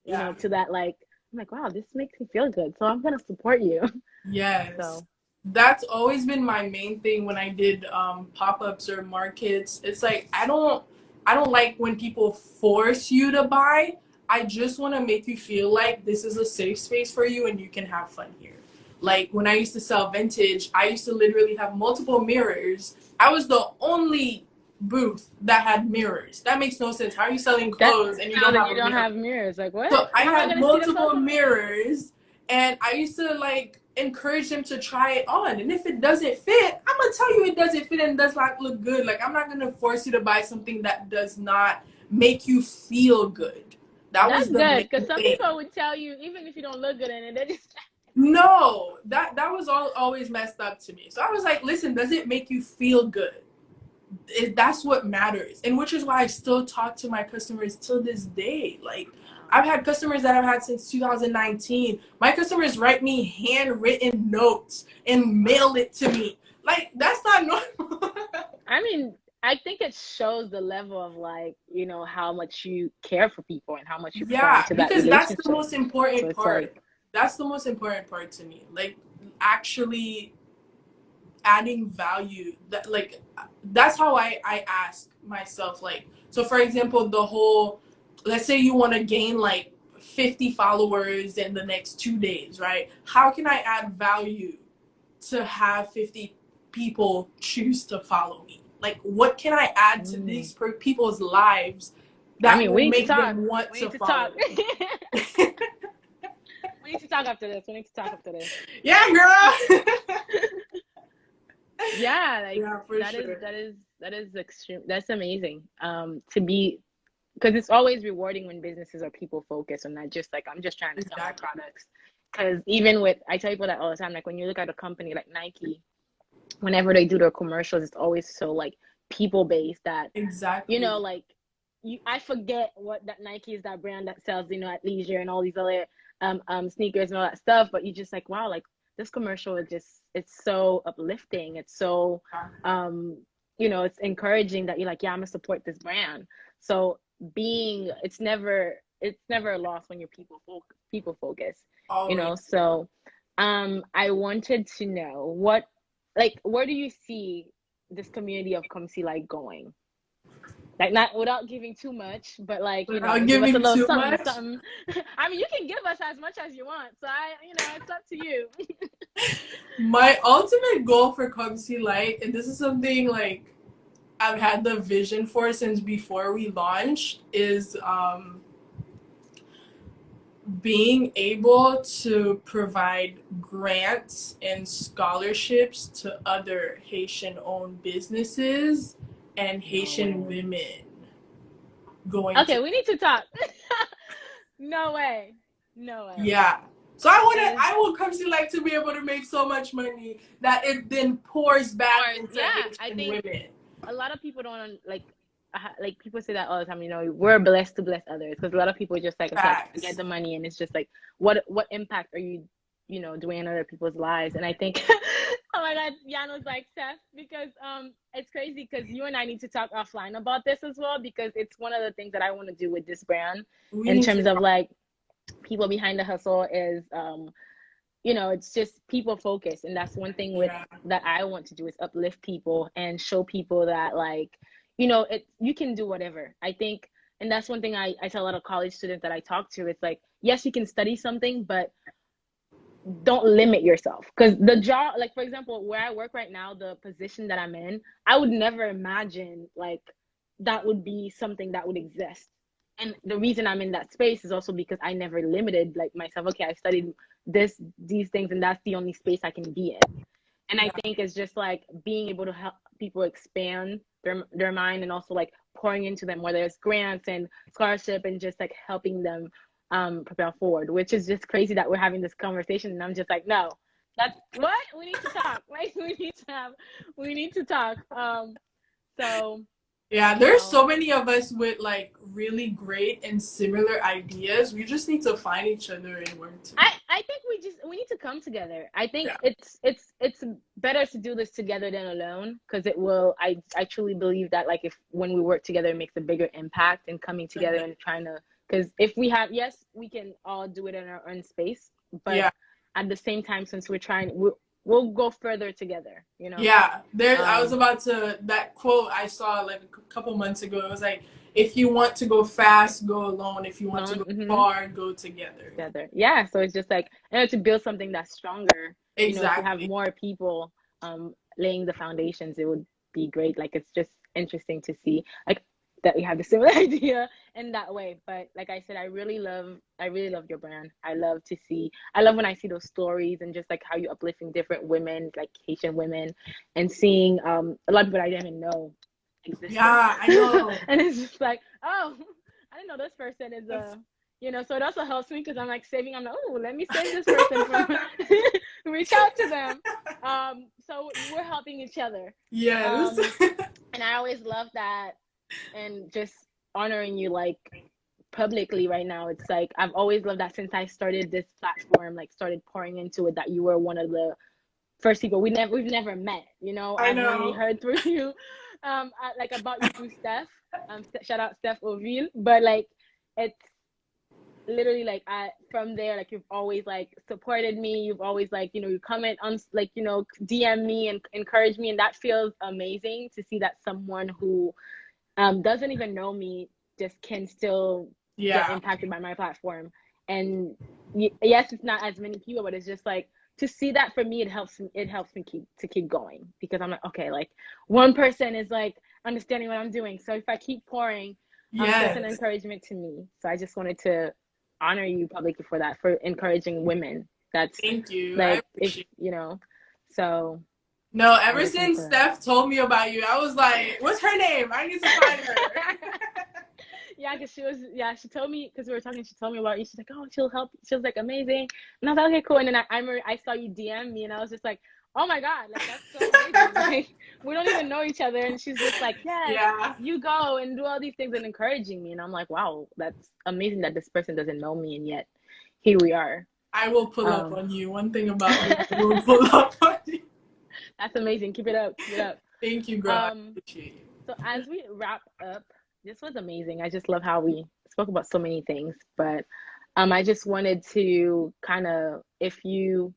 you know, to that. Like, I'm like, wow, this makes me feel good, so I'm gonna support you.
Yes.
So
that's always been my main thing when I did pop-ups or markets. It's like I don't like when people force you to buy. I just want to make you feel like this is a safe space for you and you can have fun here. Like when I used to sell vintage, I used to literally have multiple mirrors. I was the only booth that had mirrors. That makes no sense. How are you selling clothes and you don't have mirrors?
Like, what?
So I had multiple mirrors, And I used to like encourage them to try it on. And if it doesn't fit, I'm gonna tell you it doesn't fit and does not look good. Like, I'm not gonna force you to buy something that does not make you feel good. That
That's
was the
good, because
main
some
thing.
people would tell you even if you don't look good in it, they just
No, that was always messed up to me. So I was like, listen, does it make you feel good? That's what matters, and which is why I still talk to my customers till this day. Like, I've had customers that I've had since 2019. My customers write me handwritten notes and mail it to me. Like, that's not normal.
I mean, I think it shows the level of, like, how much you care for people and how much you pour
Yeah,
into that
because that's the
relationship.
most
So
important
it's like,
part. That's the most important part to me. Like, actually adding value. That, like, that's how I ask myself. Like, so for example, the whole, let's say you want to gain like 50 followers in the next 2 days, right? How can I add value to have 50 people choose to follow me? Like, what can I add to these people's lives
I
that
mean,
will
we need to
make
talk.
them want
We
to
need to talk.
follow me?
We need to talk after this. We need to talk after this.
Yeah, girl.
Yeah, like
Yeah, for sure.
that is extreme. That's amazing. To be, because it's always rewarding when businesses are people focused and not just like, I'm just trying to sell my
Exactly.
products. Because even with, I tell people that all the time, like when you look at a company like Nike, whenever they do their commercials, it's always so like people based that,
Exactly.
like, I forget what that Nike is, that brand that sells, athleisure and all these other sneakers and all that stuff, but you just like, wow, like this commercial is just, it's so uplifting. It's so it's encouraging that you're like, yeah, I'm gonna support this brand. So it's never a loss when you're people focused,
Always.
so I wanted to know what, like, where do you see this community of Komsi Like going? Like, not without giving too much, but like,
Without
give us a
giving
little
too
something,
much.
something. I mean, you can give us as much as you want. So it's up to you.
My ultimate goal for Komsi Like, and this is something like I've had the vision for since before we launched, is being able to provide grants and scholarships to other Haitian owned businesses and
No
Haitian
way.
women going to.
Okay, we need to talk. No way. No way.
Yeah. So
Because,
I will Komsi Like to be able to make so much money that it then pours back
or
into
yeah, I
Haitian
think
women.
a lot of people don't like people say that all the time. We're blessed to bless others, because a lot of people are just like, okay, I get
Facts.
the money, and it's just like, what impact are you doing in other people's lives? And I think, oh my God, Jan was like, Steph, because it's crazy, because you and I need to talk offline about this as well, because it's one of the things that I want to do with this brand,
We
in
need to
terms of
talk.
like people behind the hustle is it's just people focused, and that's one thing with
Yeah.
that I want to do, is uplift people and show people that, like, you can do whatever, I think. And that's one thing I tell a lot of college students that I talk to. It's like, yes, you can study something, but don't limit yourself, because the job, like, for example, where I work right now, the position that I'm in, I would never imagine like that would be something that would exist. And the reason I'm in that space is also because I never limited like myself. Okay, I studied these things, and that's the only space I can be in. And I
Yeah.
think it's just like being able to help people expand their mind, and also like pouring into them, whether it's grants and scholarship, and just like helping them propel forward, which is just crazy that we're having this conversation. And I'm just like, no, that's what we need to talk. Like, we need to talk. So
Yeah,
you
there's
know
so many of us with like really great and similar ideas. We just need to find each other and work together.
I think we need to come together. I think
Yeah.
it's better to do this together than alone, because it will. I truly believe that, like, if when we work together, it makes a bigger impact, and coming together
Agree.
and trying to. Because if we have, yes, we can all do it in our own space, but
Yeah.
at the same time, since we'll go further together.
Yeah. There I was
Um,
about to that quote I saw like a couple months ago. It was like, if you want to go fast, go alone. If you want to
alone,
go far, go together.
together. Yeah. So it's just like, to build something that's stronger. If we have
Exactly.
more people laying the foundations, it would be great. Like, it's just interesting to see. Like, that we have the similar idea in that way. But like I said, I really love your brand. I love when I see those stories and just like how you uplifting different women, like Haitian women, and seeing a lot of people I didn't even know existed.
Yeah, I know.
And it's just like, oh, I didn't know this person is a, so it also helps me because I'm like saving. I'm like, oh, let me save this person from reach out to them. So we're helping each other.
Yes.
And I always love that, and just honoring you like publicly right now. It's like I've always loved that since I started this platform, like started pouring into it, that you were one of the first people. We've never met,
I
I've only
know.
heard through you, like about you through Steph. Shout out Steph Oville. But like it's literally like from there, like you've always like supported me. You've always like, you comment on like, DM me and encourage me, and that feels amazing to see that someone who doesn't even know me just can still get
Yeah.
impacted by my platform. And yes, it's not as many people, but it's just like to see that for me, it helps me keep going, because I'm like, okay, like one person is like understanding what I'm doing. So if I keep pouring, that's an
Yes.
encouragement to me. So I just wanted to honor you publicly for that, for encouraging women. That's
Thank you. I
like, if
appreciate
so
No,
I
ever
just wanted
since
to
Steph told me about you, I was like, what's her name? I need to find her.
yeah, because she told me, because we were talking, she told me about you. She's like, oh, she'll help. She was like, amazing. And I was like, okay, cool. And then I remember I saw you DM me, and I was just like, oh my God, like that's so amazing. Like we don't even know each other. And she's just like, yes,
Yeah.
you go and do all these things and encouraging me. And I'm like, wow, that's amazing that this person doesn't know me, and yet here we are.
I will pull up on you. One thing about me, I will pull up on you.
That's amazing. Keep it up. Keep it up.
Thank you, girl. I appreciate you.
So as we wrap up, this was amazing. I just love how we spoke about so many things. But I just wanted to kind of, if you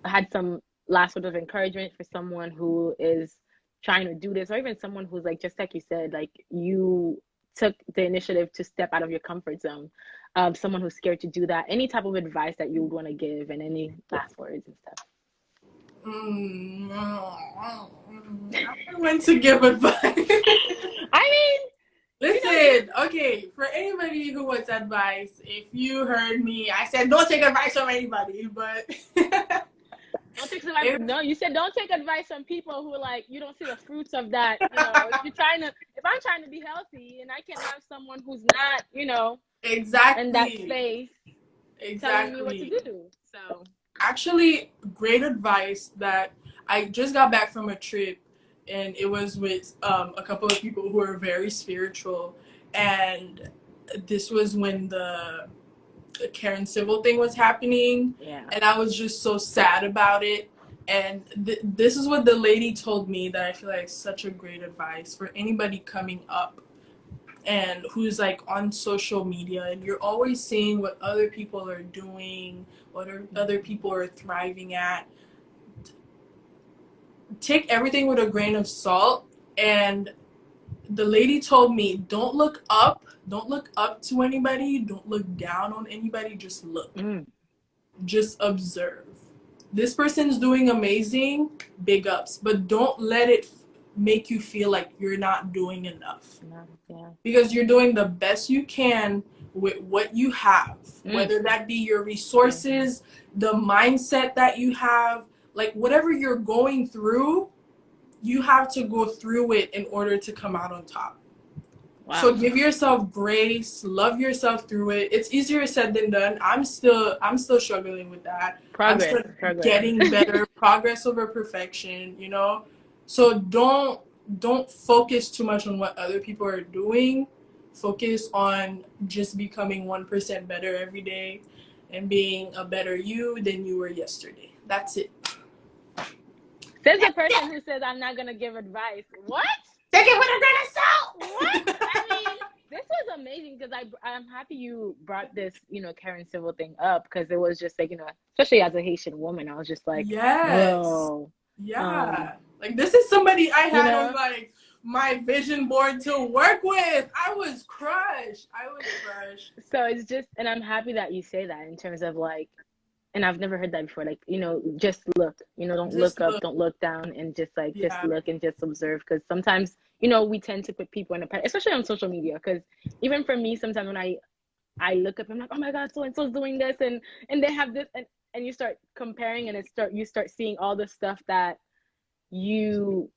had some last word of encouragement for someone who is trying to do this, or even someone who's like, just like you said, like you took the initiative to step out of your comfort zone, someone who's scared to do that, any type of advice that you would want to give, and any last words and stuff.
I went to give advice.
I
Listen, okay, for anybody who wants advice, if you heard me, I said don't take advice from anybody, but
don't take advice. No, you said don't take advice from people who like you don't see the fruits of that. If I'm trying to be healthy and I can have someone who's not,
exactly
in that space, telling me what to
exactly.
do. So
Actually, great advice that I just got back from a trip, and it was with a couple of people who are very spiritual, and this was when the Karen Civil thing was happening,
yeah.
and I was just so sad about it. And this is what the lady told me that I feel like is such a great advice for anybody coming up and who's like on social media, and you're always seeing what other people are doing, what other people are thriving at. Take everything with a grain of salt. And the lady told me, don't look up to anybody, don't look down on anybody, just look. Just observe. This person's doing amazing, big ups, but don't let it make you feel like you're not doing enough.
Yeah.
Because you're doing the best you can with what you have, whether that be your resources, the mindset that you have, like whatever you're going through, you have to go through it in order to come out on top. Wow. So give yourself grace, love yourself through it. It's easier said than done. I'm still struggling with that.
Progress.
I'm still getting better. Progress over perfection, So don't focus too much on what other people are doing. Focus on just becoming 1% better every day and being a better you than you were yesterday. That's it.
Says the person who says I'm not gonna give advice. What?
Take it with a grain of salt.
What? I mean, this was amazing, because I'm happy you brought this, Karen Civil thing up, because it was just like, especially as a Haitian woman, I was just like,
yes.
Whoa.
Yeah. Like this is somebody I had on like my vision board to work with. I was crushed.
So it's just, and I'm happy that you say that in terms of like, and I've never heard that before. Like, just look, don't just look up, don't look down, and just like, just look and just observe. Because sometimes, you know, we tend to put people in a pedestal, especially on social media. Because even for me, sometimes when I look up, I'm like, oh my God, so and so's doing this, and they have this, and you start comparing, and you start seeing all the stuff that you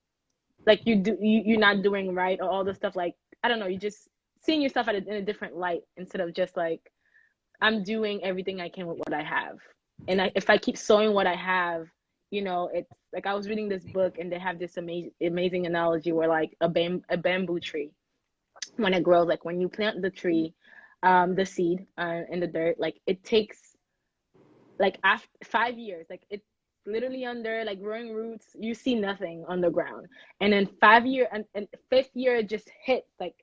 like you're not doing right, or all the stuff, like, I don't know, you just seeing yourself in a different light, instead of just like, I'm doing everything I can with what I have. And if I keep sowing what I have, you know, it's like, I was reading this book, and they have this amazing analogy where, like, a bamboo tree, when it grows, like when you plant the tree, the seed in the dirt, like it takes like after 5 years, like it's literally under, like, growing roots, you see nothing on the ground, and then 5 year and fifth year it just hits, like,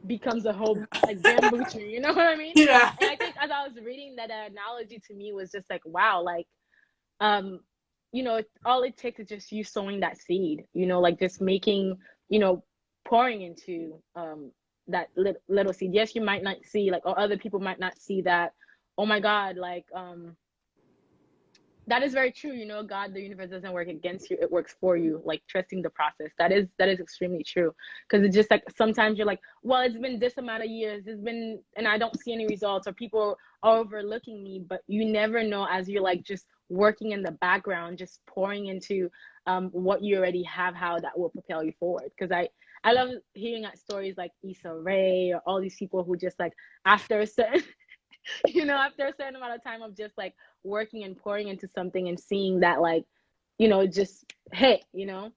becomes a whole, like, bamboo tree, you know what I mean?
Yeah.
And I think as I was reading that, analogy to me was just like, wow, like, um you know, all it takes is just you sowing that seed, you know, like, just making, you know, pouring into that little seed. Yes, you might not see, like, or other people might not see that, oh my God, like, that is very true. You know, God, the universe doesn't work against you; it works for you. Like, trusting the process. That is extremely true. Because it's just like, sometimes you're like, well, it's been this amount of years, it's been, and I don't see any results, or people are overlooking me. But you never know, as you're, like, just working in the background, just pouring into what you already have, how that will propel you forward. Because I love hearing stories like Issa Rae, or all these people who just, like, after a certain you know, after a certain amount of time of just, like, working and pouring into something, and seeing that, like, you know, just hit, you know.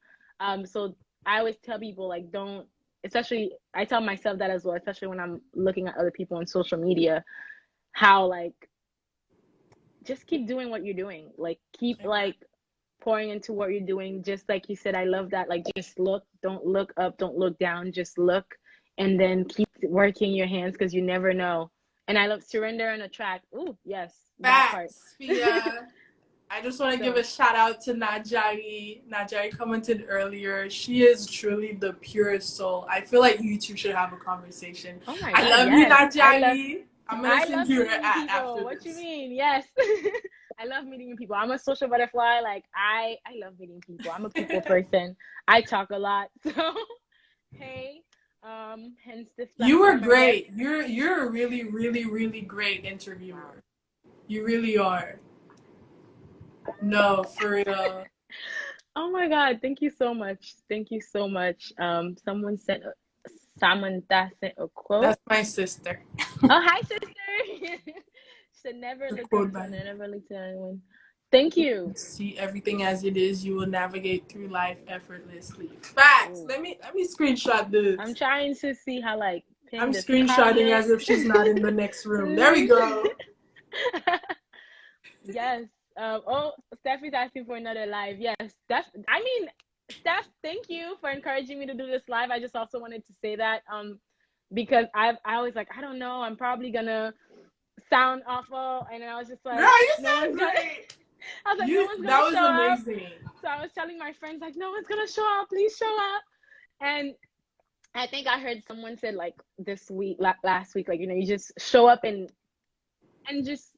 So I always tell people, like, don't, especially, I tell myself that as well, especially when I'm looking at other people on social media, how, like, just keep doing what you're doing, like, keep, like, pouring into what you're doing. Just like you said, I love that, like, just look, don't look up, don't look down, just look, and then keep working your hands, because you never know. And I love surrender and attract. Ooh, yes, that part.
Facts. Yeah. I just want to give
So,
a shout out to Najari. Najari commented earlier. She is truly the purest soul. I feel like you two should have a conversation.
oh my
I
God,
love you,
yes.
Najari. I'm gonna
I
send
love
you
meeting
an
new
ad
people.
after
What you
this.
mean? Yes. I love meeting new people. I'm a social butterfly. Like, I love meeting people. I'm a people person. I talk a lot. So, hey, hence this
You were
platform, I guess.
great. You're a really, really, really great interviewer.
Wow.
You really are. No, for real.
Oh my God, thank you so much. Thank you so much. Samantha sent a quote.
That's my sister.
Oh, hi, sister. Should never
The
look up
quote
to
by her.
never look to anyone. Thank you.
See everything as it is, you will navigate through life effortlessly. Facts.
Ooh.
Let me screenshot
I'm
this.
trying to see how, like,
I'm
pin this
screenshotting
comment.
as if she's not in the next room. There
Let
we
me
go.
yes. Oh, Steph is asking for another live. Yes, Steph. I mean, Steph, thank you for encouraging me to do this live. I just also wanted to say that because I always, like, I don't know, I'm probably gonna sound awful, and I was just
Girl,
like,
you
no
sound
one's gonna.
great.
I was like, no
You
one's
that
gonna
was
show up.
amazing.
So I was telling my friends, like, no one's gonna show up. Please show up. And I think I heard someone said, like, this week, last week, like, you know, you just show up, and just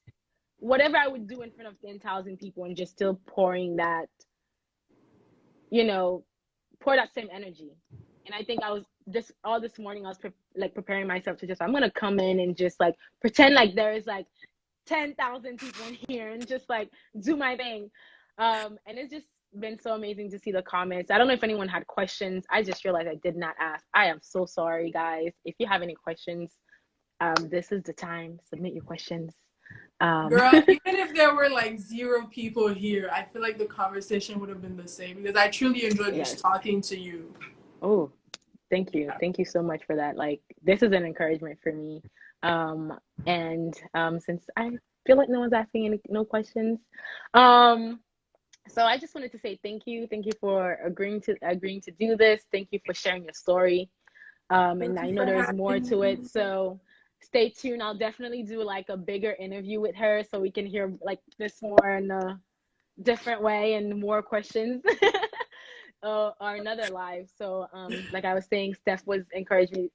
whatever I would do in front of 10,000 people, and just still pouring that, you know, pour that same energy. And I think I was just all this morning, I was like preparing myself to just, I'm gonna come in and just, like, pretend like there is, like, 10,000 people in here, and just, like, do my thing. And it's just been so amazing to see the comments. I don't know if anyone had questions. I just realized I did not ask. I am so sorry, guys. If you have any questions, this is the time. Submit your questions.
Girl, even if there were like 0 people here, I feel like the conversation would have been the same because I truly enjoyed just
Yes.
talking to you.
Oh, thank you.
Yeah.
Thank you so much for that. Like, this is an encouragement for me. And since I feel like no one's asking no questions, so I just wanted to say thank you. Thank you for agreeing to do this. Thank you for sharing your story. And
Thank
I
you
know
for
there's more
having
to it.
me.
So stay tuned. I'll definitely do, like, a bigger interview with her, so we can hear, like, this more in a different way, and more questions. Or another live. So like I was saying, Steph was encouraging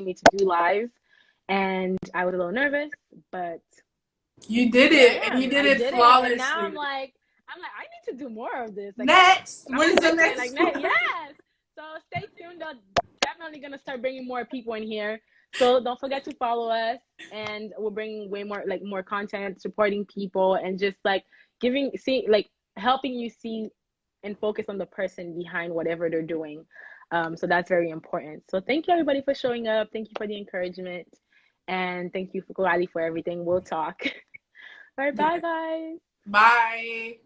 me to do lives, and I was a little nervous, but
You did
here
it,
I
and you
am.
did
I
it
did it, and now
flawlessly.
I'm like, I need to do more of this. Like,
Next,
I'm
when's the
addicted. Like,
next one?
yes. So stay tuned. definitely gonna start bringing more people in here. So don't forget to follow us, and we're bringing way more like more content, supporting people, and just like helping you see and focus on the person behind whatever they're doing. So that's very important. So thank you everybody for showing up. Thank you for the encouragement, and thank you for Coralie for everything. We'll talk. All right, bye guys.
Bye.